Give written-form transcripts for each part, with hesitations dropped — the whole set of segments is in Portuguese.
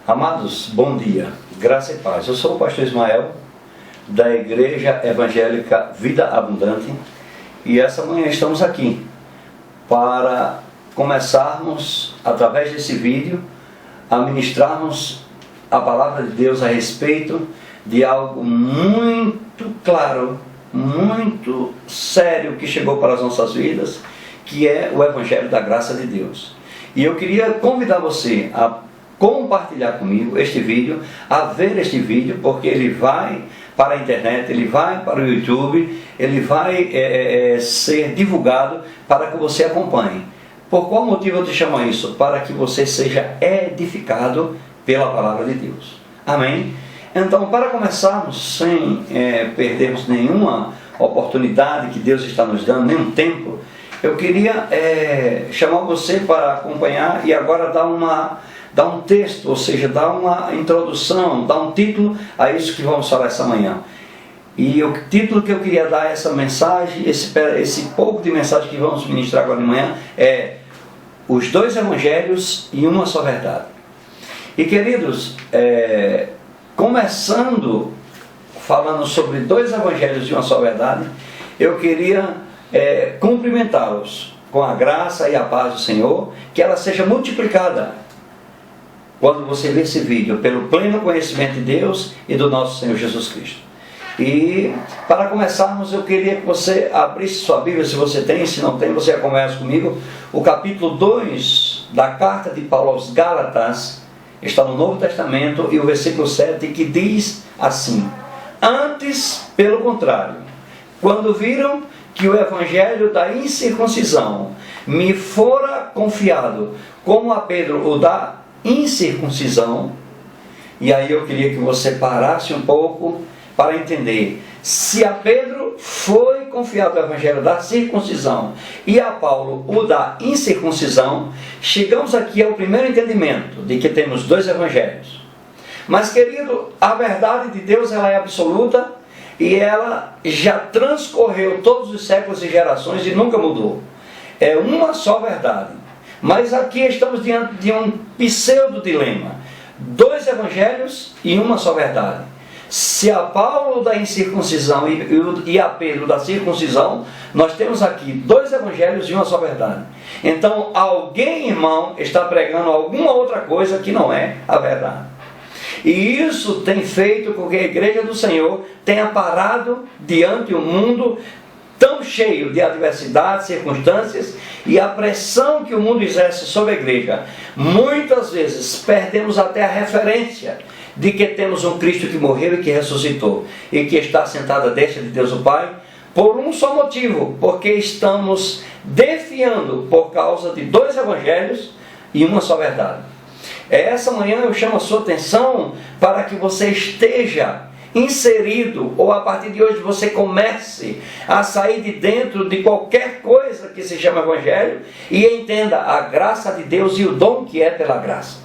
Amados, bom dia, graça e paz. Eu sou o pastor Ismael, da Igreja Evangélica Vida Abundante, e essa manhã estamos aqui para começarmos, através desse vídeo, a ministrarmos a palavra de Deus a respeito de algo muito claro, muito sério que chegou para as nossas vidas, que é o Evangelho da Graça de Deus. E eu queria convidar você a compartilhar comigo este vídeo, a ver este vídeo, porque ele vai para a internet, ele vai para o YouTube, ele vai ser divulgado para que você acompanhe. Por qual motivo eu te chamo a isso? Para que você seja edificado pela palavra de Deus. Amém? Então, para começarmos, sem perdermos nenhuma oportunidade que Deus está nos dando, nenhum tempo, eu queria chamar você para acompanhar e agora dar um texto, ou seja, dar uma introdução, dar um título a isso que vamos falar essa manhã. E o título que eu queria dar a essa mensagem, esse pouco de mensagem que vamos ministrar agora de manhã, é Os Dois Evangelhos e Uma Só Verdade. E queridos, começando falando sobre dois evangelhos e uma só verdade, eu queria cumprimentá-los com a graça e a paz do Senhor, que ela seja multiplicada quando você vê esse vídeo, pelo pleno conhecimento de Deus e do nosso Senhor Jesus Cristo. E para começarmos, eu queria que você abrisse sua Bíblia, se você tem, se não tem, você conversa comigo. O capítulo 2 da carta de Paulo aos Gálatas está no Novo Testamento, e o versículo 7 que diz assim: antes, pelo contrário, quando viram que o evangelho da incircuncisão me fora confiado, como a Pedro o da incircuncisão. E aí eu queria que você parasse um pouco para entender: se a Pedro foi confiado o evangelho da circuncisão e a Paulo o da incircuncisão, chegamos aqui ao primeiro entendimento de que temos dois evangelhos. Mas, querido, a verdade de Deus, ela é absoluta e ela já transcorreu todos os séculos e gerações e nunca mudou. É uma só verdade. Mas aqui estamos diante de um pseudo-dilema: dois evangelhos e uma só verdade. Se a Paulo da incircuncisão e a Pedro da circuncisão, nós temos aqui dois evangelhos e uma só verdade. Então, alguém, irmão, está pregando alguma outra coisa que não é a verdade. E isso tem feito com que a Igreja do Senhor tenha parado diante de um mundo tão cheio de adversidades, circunstâncias e a pressão que o mundo exerce sobre a igreja. Muitas vezes perdemos até a referência de que temos um Cristo que morreu e que ressuscitou e que está sentado à destra de Deus o Pai, por um só motivo: porque estamos defiando por causa de dois evangelhos e uma só verdade. Essa manhã eu chamo a sua atenção para que você esteja inserido, ou a partir de hoje você comece a sair de dentro de qualquer coisa que se chama evangelho e entenda a graça de Deus e o dom que é pela graça.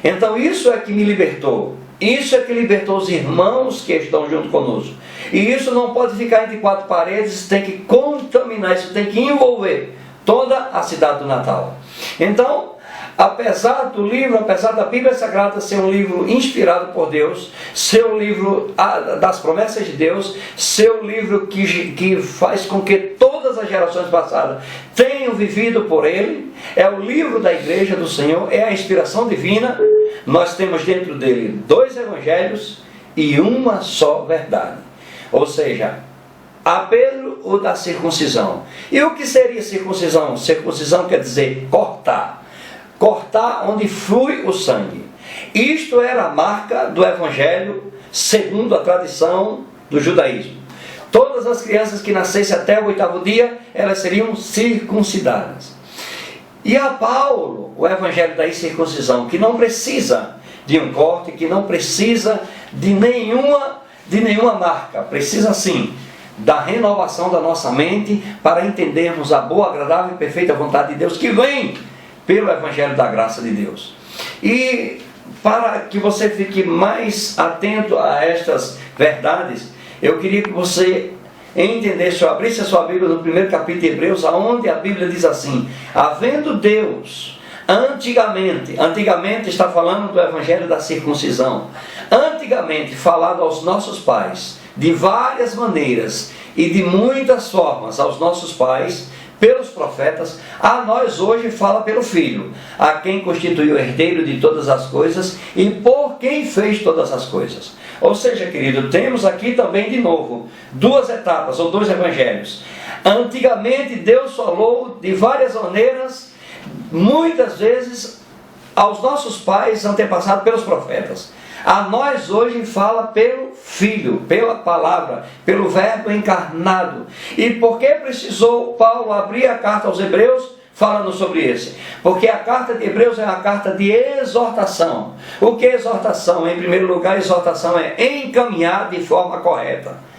Então isso é que me libertou, isso é que libertou os irmãos que estão junto conosco. E isso não pode ficar entre quatro paredes, tem que contaminar, isso tem que envolver toda a cidade do Natal. Então, apesar do livro, apesar da Bíblia Sagrada ser um livro inspirado por Deus, ser um livro das promessas de Deus, ser um livro que faz com que todas as gerações passadas tenham vivido por ele, é o livro da Igreja do Senhor, é a inspiração divina. Nós temos dentro dele dois evangelhos e uma só verdade. Ou seja, a Pedro o da circuncisão. E o que seria circuncisão? Circuncisão quer dizer cortar. Cortar onde flui o sangue. Isto era a marca do evangelho segundo a tradição do judaísmo. Todas as crianças que nascessem até o 8º dia, elas seriam circuncidadas. E a Paulo, o evangelho da incircuncisão, que não precisa de um corte, que não precisa de nenhuma marca, precisa sim da renovação da nossa mente para entendermos a boa, agradável e perfeita vontade de Deus que vem pelo Evangelho da Graça de Deus. E para que você fique mais atento a estas verdades, eu queria que você entendesse, ou abrisse a sua Bíblia no primeiro capítulo de Hebreus, onde a Bíblia diz assim: havendo Deus Antigamente está falando do evangelho da circuncisão. Antigamente falado aos nossos pais, de várias maneiras e de muitas formas aos nossos pais, pelos profetas, a nós hoje fala pelo Filho, a quem constituiu herdeiro de todas as coisas e por quem fez todas as coisas. Ou seja, querido, temos aqui também de novo duas etapas ou dois evangelhos. Antigamente Deus falou de várias maneiras, muitas vezes aos nossos pais antepassados pelos profetas. A nós hoje fala pelo Filho, pela palavra, pelo verbo encarnado. E por que precisou Paulo abrir a carta aos Hebreus falando sobre esse? Porque a carta de Hebreus é uma carta de exortação. O que é exortação? Em primeiro lugar, exortação é encaminhar de forma correta.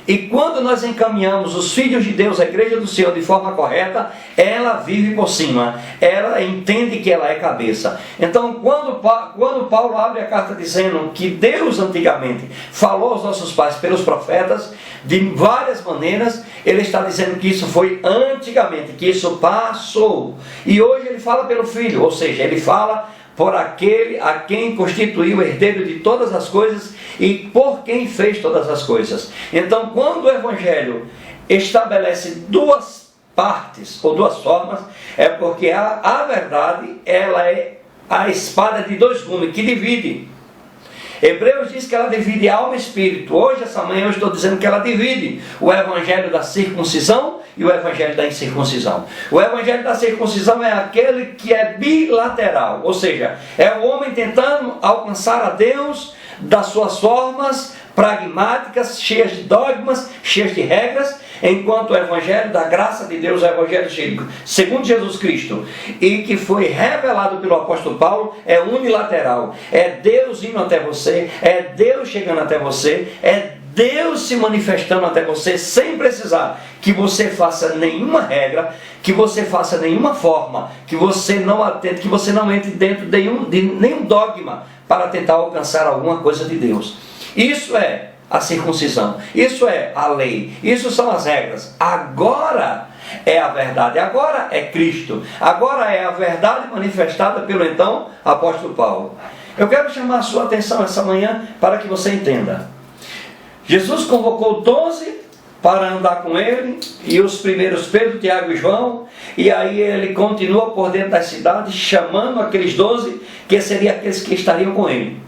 E quando nós encaminhamos os filhos de Deus, a igreja do Senhor, de forma correta, ela vive por cima, ela entende que ela é cabeça. Então, quando Paulo abre a carta dizendo que Deus antigamente falou aos nossos pais pelos profetas, de várias maneiras, ele está dizendo que isso foi antigamente, que isso passou. E hoje ele fala pelo Filho, ou seja, ele fala por aquele a quem constituiu o herdeiro de todas as coisas e por quem fez todas as coisas. Então, quando o Evangelho estabelece duas partes, ou duas formas, é porque a verdade, ela é a espada de dois gumes, que divide. Hebreus diz que ela divide alma e espírito. Hoje, essa manhã, eu estou dizendo que ela divide o evangelho da circuncisão e o evangelho da incircuncisão. O evangelho da circuncisão é aquele que é bilateral, ou seja, é o homem tentando alcançar a Deus das suas formas pragmáticas, cheias de dogmas, cheias de regras, enquanto o evangelho da graça de Deus é o evangelho segundo Jesus Cristo, e que foi revelado pelo apóstolo Paulo, é unilateral. É Deus indo até você, é Deus chegando até você, é Deus se manifestando até você, sem precisar que você faça nenhuma regra, que você faça nenhuma forma, que você não atente, que você não entre dentro de nenhum dogma para tentar alcançar alguma coisa de Deus. Isso é a circuncisão, isso é a lei, isso são as regras. Agora é a verdade, agora é Cristo, agora é a verdade manifestada pelo então apóstolo Paulo. Eu quero chamar a sua atenção essa manhã para que você entenda. Jesus convocou 12 para andar com ele, e os primeiros Pedro, Tiago e João, e aí ele continua por dentro das cidades, chamando aqueles 12, que seriam aqueles que estariam com ele.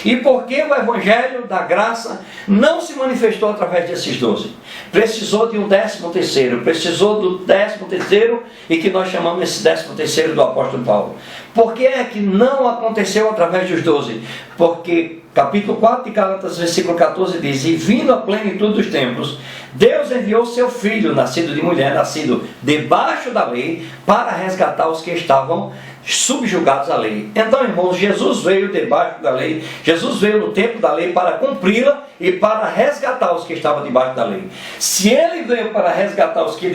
E por que o evangelho da graça não se manifestou através desses 12? Precisou de um 13º, precisou do 13º, e que nós chamamos esse 13º do apóstolo Paulo. Por que é que não aconteceu através dos 12? Porque capítulo 4 de Gálatas, versículo 14 diz: e vindo a plenitude dos tempos, Deus enviou seu Filho, nascido de mulher, nascido debaixo da lei, para resgatar os que estavam subjugados à lei. Então, irmãos, Jesus veio debaixo da lei, Jesus veio no tempo da lei para cumpri-la e para resgatar os que estavam debaixo da lei. Se ele veio para resgatar os que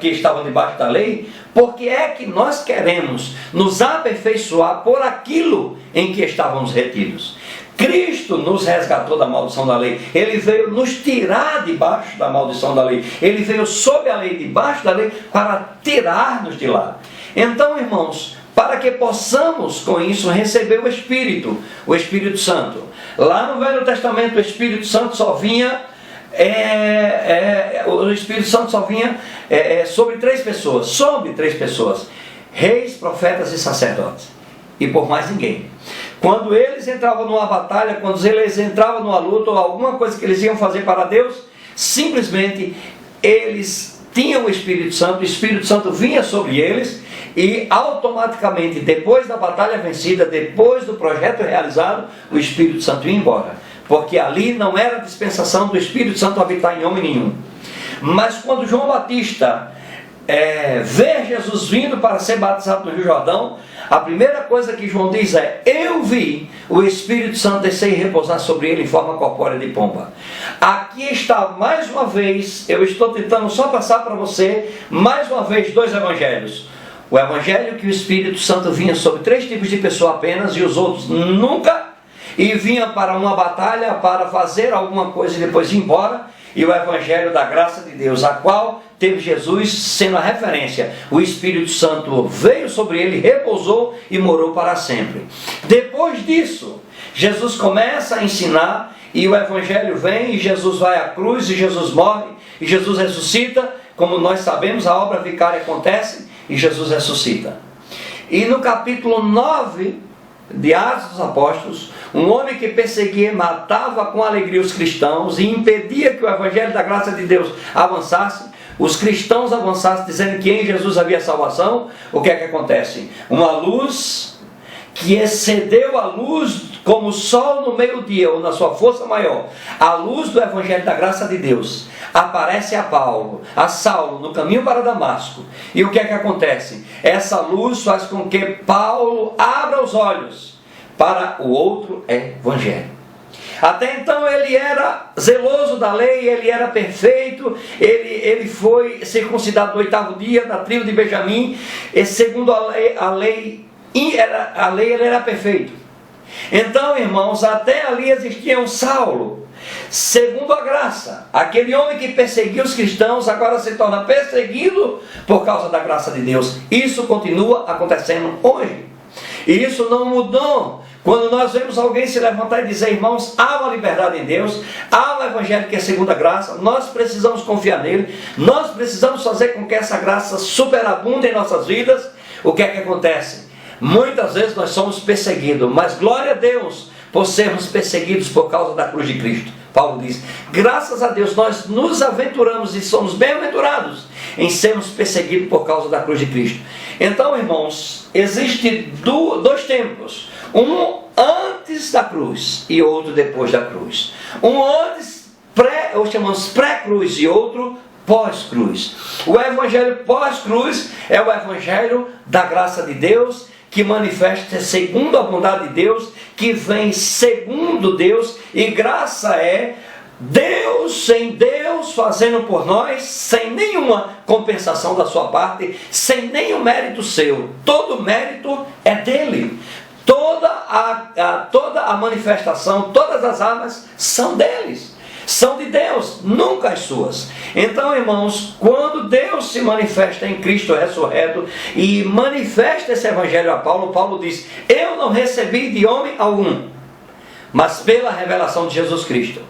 estavam debaixo da lei, por que é que nós queremos nos aperfeiçoar por aquilo em que estávamos retidos? Cristo nos resgatou da maldição da lei. Ele veio nos tirar debaixo da maldição da lei. Ele veio sob a lei, debaixo da lei, para tirar-nos de lá. Então, irmãos, para que possamos com isso receber o Espírito Santo. Lá no Velho Testamento, o Espírito Santo só vinha sobre três pessoas: reis, profetas e sacerdotes, e por mais ninguém. Quando eles entravam numa batalha, quando eles entravam numa luta ou alguma coisa que eles iam fazer para Deus, simplesmente eles tinham o Espírito Santo vinha sobre eles, e automaticamente, depois da batalha vencida, depois do projeto realizado, o Espírito Santo ia embora, porque ali não era dispensação do Espírito Santo habitar em homem nenhum. Mas quando João Batista vê Jesus vindo para ser batizado no Rio Jordão, a primeira coisa que João diz é: eu vi o Espírito Santo descer e repousar sobre ele em forma corpórea de pomba. Aqui está mais uma vez, eu estou tentando só passar para você, mais uma vez, dois evangelhos. O evangelho que o Espírito Santo vinha sobre três tipos de pessoa apenas, e os outros nunca, e vinha para uma batalha, para fazer alguma coisa e depois ir embora. E o evangelho da graça de Deus, a qual teve Jesus sendo a referência. O Espírito Santo veio sobre ele, repousou e morou para sempre. Depois disso, Jesus começa a ensinar e o Evangelho vem e Jesus vai à cruz e Jesus morre e Jesus ressuscita. Como nós sabemos, a obra vicária acontece e Jesus ressuscita. E no capítulo 9 de Atos dos Apóstolos, um homem que perseguia e matava com alegria os cristãos e impedia que o Evangelho da graça de Deus avançasse, os cristãos avançassem dizendo que em Jesus havia salvação. O que é que acontece? Uma luz que excedeu a luz como o sol no meio-dia, ou na sua força maior, a luz do Evangelho da graça de Deus, aparece a Saulo, no caminho para Damasco. E o que é que acontece? Essa luz faz com que Paulo abra os olhos para o outro Evangelho. Até então ele era zeloso da lei, ele era perfeito, ele foi circuncidado no 8º dia, da tribo de Benjamim, e segundo a lei ele era perfeito. Então, irmãos, até ali existia um Saulo, segundo a graça. Aquele homem que perseguia os cristãos agora se torna perseguido por causa da graça de Deus. Isso continua acontecendo hoje. E isso não mudou. Quando nós vemos alguém se levantar e dizer, irmãos, há uma liberdade em Deus, há um Evangelho que é segundo a graça, nós precisamos confiar nele, nós precisamos fazer com que essa graça superabunde em nossas vidas. O que é que acontece? Muitas vezes nós somos perseguidos, mas glória a Deus por sermos perseguidos por causa da cruz de Cristo. Paulo diz, graças a Deus nós nos aventuramos e somos bem-aventurados em sermos perseguidos por causa da cruz de Cristo. Então, irmãos, existem dois tempos, um antes da cruz e outro depois da cruz. Um antes, chamamos pré-cruz, e outro pós-cruz. O Evangelho pós-cruz é o Evangelho da graça de Deus, que manifesta segundo a bondade de Deus, que vem segundo Deus, e graça é Deus em Deus fazendo por nós, sem nenhuma compensação da sua parte, sem nenhum mérito seu. Todo mérito é dele. Toda a manifestação, todas as armas são deles. São de Deus, nunca as suas. Então, irmãos, quando Deus se manifesta em Cristo ressurreto e manifesta esse Evangelho a Paulo, Paulo diz, eu não recebi de homem algum, mas pela revelação de Jesus Cristo.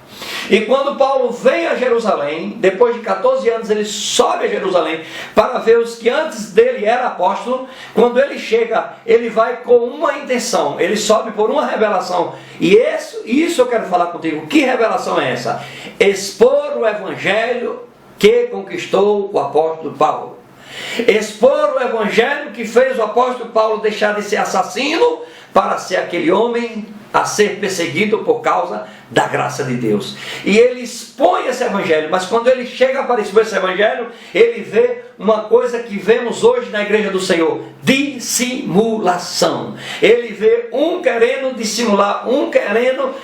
E quando Paulo vem a Jerusalém, depois de 14 anos ele sobe a Jerusalém para ver os que antes dele era apóstolo. Quando ele chega, ele vai com uma intenção, ele sobe por uma revelação. E isso eu quero falar contigo. Que revelação é essa? Expor o Evangelho que conquistou o apóstolo Paulo. Expor o Evangelho que fez o apóstolo Paulo deixar de ser assassino para ser aquele homem a ser perseguido por causa da graça de Deus. E ele expõe esse Evangelho, mas quando ele chega para expor esse Evangelho, ele vê uma coisa que vemos hoje na igreja do Senhor: dissimulação. Ele vê um querendo dissimular, um querendo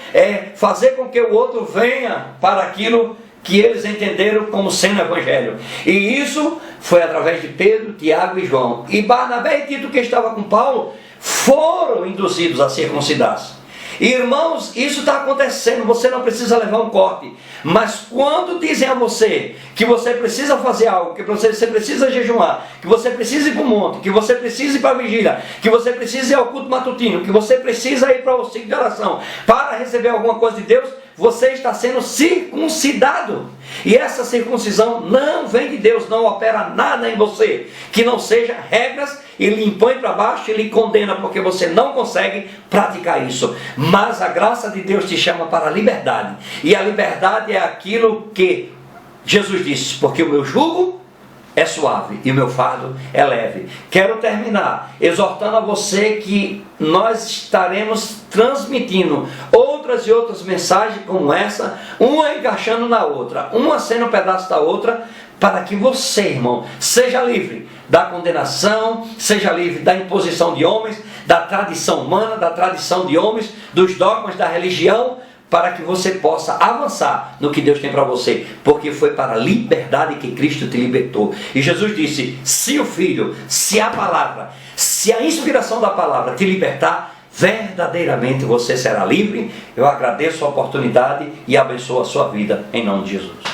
fazer com que o outro venha para aquilo que eles entenderam como sendo Evangelho. E isso foi através de Pedro, Tiago e João. E Barnabé e Tito, que estava com Paulo, foram induzidos a circuncidar-se. Irmãos, isso está acontecendo, você não precisa levar um corte. Mas quando dizem a você que você precisa fazer algo, que você precisa jejuar, que você precisa ir para o monte, que você precisa ir para a vigília, que você precisa ir ao culto matutino, que você precisa ir para o ciclo de oração para receber alguma coisa de Deus, você está sendo circuncidado. E essa circuncisão não vem de Deus, não opera nada em você que não seja regras. Ele impõe para baixo, ele condena porque você não consegue praticar isso. Mas a graça de Deus te chama para a liberdade. E a liberdade é aquilo que Jesus disse: porque o meu jugo é suave e o meu fardo é leve. Quero terminar exortando a você que nós estaremos transmitindo outras e outras mensagens como essa, uma encaixando na outra, uma sendo um pedaço da outra, para que você, irmão, seja livre da condenação, seja livre da imposição de homens, da tradição humana, da tradição de homens, dos dogmas da religião, para que você possa avançar no que Deus tem para você, porque foi para a liberdade que Cristo te libertou. E Jesus disse: se o Filho, se a palavra, se a inspiração da palavra te libertar, verdadeiramente você será livre. Eu agradeço a oportunidade e abençoo a sua vida, em nome de Jesus.